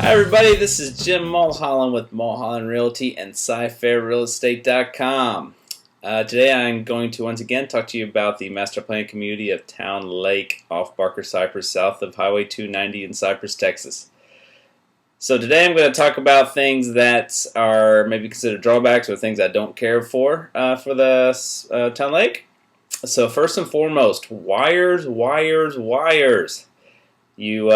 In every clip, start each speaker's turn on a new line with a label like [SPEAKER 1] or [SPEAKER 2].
[SPEAKER 1] Hi everybody, this is Jim Mulholland with Mulholland Realty and SciFairRealEstate.com. Today I'm going to once again talk to you about the master plan community of Towne Lake off Barker Cypress south of Highway 290 in Cypress, Texas. So today I'm going to talk about things that are maybe considered drawbacks or things I don't care for the Towne Lake. So first and foremost, wires. You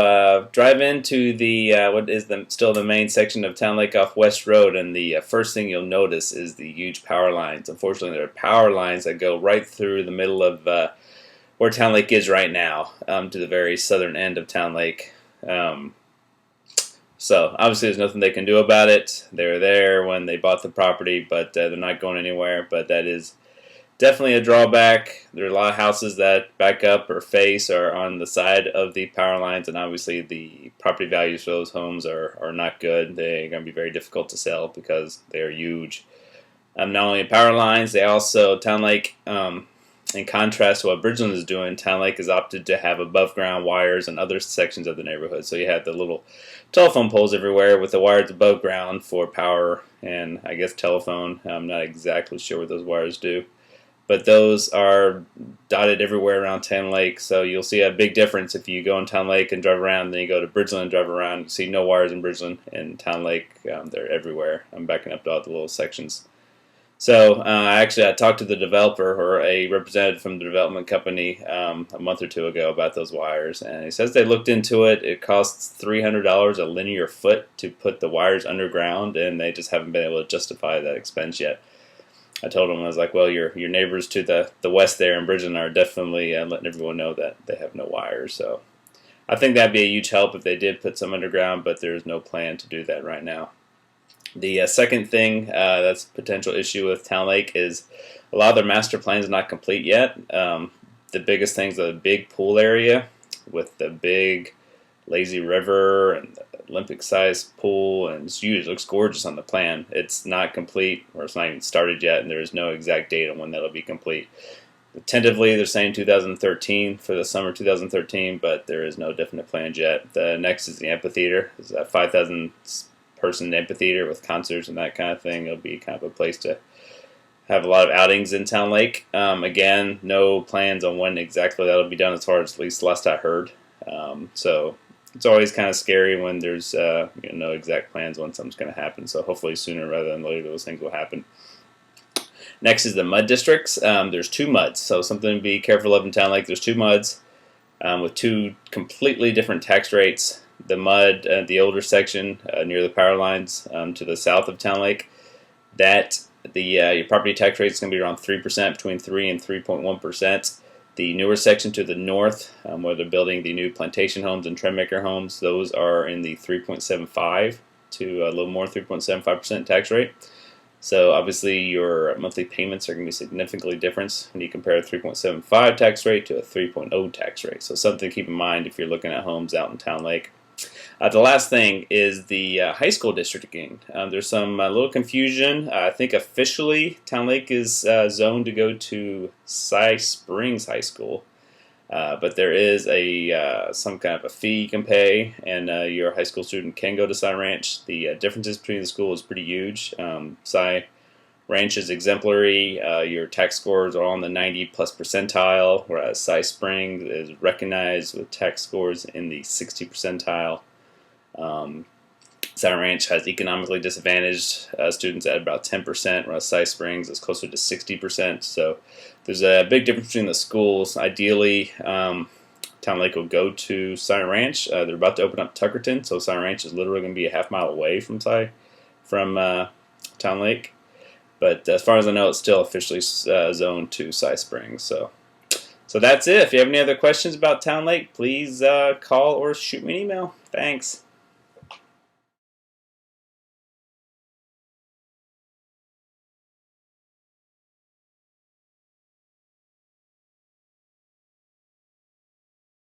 [SPEAKER 1] drive into the what is still the main section of Towne Lake off West Road, and the first thing you'll notice is the huge power lines. Unfortunately, there are power lines that go right through the middle of where Towne Lake is right now, to the very southern end of Towne Lake. So obviously there's nothing they can do about it. They were there when they bought the property, but they're not going anywhere. But that is definitely a drawback. There are a lot of houses that back up or face or on the side of the power lines, and obviously the property values for those homes are not good. They're going to be very difficult to sell because they're huge. Not only power lines, they also, Towne Lake, in contrast to what Bridgeland is doing, Towne Lake has opted to have above ground wires in other sections of the neighborhood. So you have the little telephone poles everywhere with the wires above ground for power and I guess telephone. I'm not exactly sure what those wires do, but those are dotted everywhere around Towne Lake. So you'll see a big difference if you go in Towne Lake and drive around, and then you go to Bridgeland and drive around. You see no wires in Bridgeland. And Towne Lake, they're everywhere. I'm backing up to all the little sections. So actually, I talked to the developer or a representative from the development company a month or two ago about those wires, and he says they looked into it. It costs $300 a linear foot to put the wires underground, and they just haven't been able to justify that expense yet. I told him, I was like, well, your neighbors to the west there in Bridgeland are definitely letting everyone know that they have no wires. So I think that'd be a huge help if they did put some underground, but there's no plan to do that right now. The second thing that's a potential issue with Towne Lake is a lot of their master plans are not complete yet. The biggest things are the big pool area with the big lazy river and the Olympic-sized pool, and it's huge. It looks gorgeous on the plan. It's not complete, or it's not even started yet, and there is no exact date on when that'll be complete. Tentatively, they're saying 2013 for the summer 2013, but there is no definite plans yet. The next is the amphitheater. It's a 5,000 person amphitheater with concerts and that kind of thing. It'll be kind of a place to have a lot of outings in Towne Lake. Again, no plans on when exactly that'll be done, as far as at least last I heard. So it's always kind of scary when there's no exact plans when something's going to happen. So hopefully sooner rather than later those things will happen. Next is the mud districts. There's two muds, so something to be careful of in Towne Lake. There's two muds with two completely different tax rates. The mud, the older section near the power lines to the south of Towne Lake, your property tax rate is going to be around 3%, between 3 and 3.1%. The newer section to the north, where they're building the new plantation homes and trendmaker homes, those are in the 3.75 to a little more 3.75% tax rate. So obviously your monthly payments are going to be significantly different when you compare a 3.75 tax rate to a 3.0 tax rate. So something to keep in mind if you're looking at homes out in Towne Lake. The last thing is the high school district again. There's some little confusion. I think officially Towne Lake is zoned to go to Springs High School, but there is some kind of a fee you can pay, and your high school student can go to Cy Ranch. The differences between the schools is pretty huge. Cy Ranch is exemplary. Your tax scores are on the 90+ percentile, whereas Cy Springs is recognized with tax scores in the 60 percentile. Cy Ranch has economically disadvantaged students at about 10%, whereas Cy Springs is closer to 60%. So there's a big difference between the schools. Ideally, Towne Lake will go to Cy Ranch. They're about to open up Tuckerton, so Cy Ranch is literally going to be a half mile away from Towne Lake. But as far as I know, it's still officially zoned to Cy Springs. So that's it. If you have any other questions about Towne Lake, please call or shoot me an email. Thanks.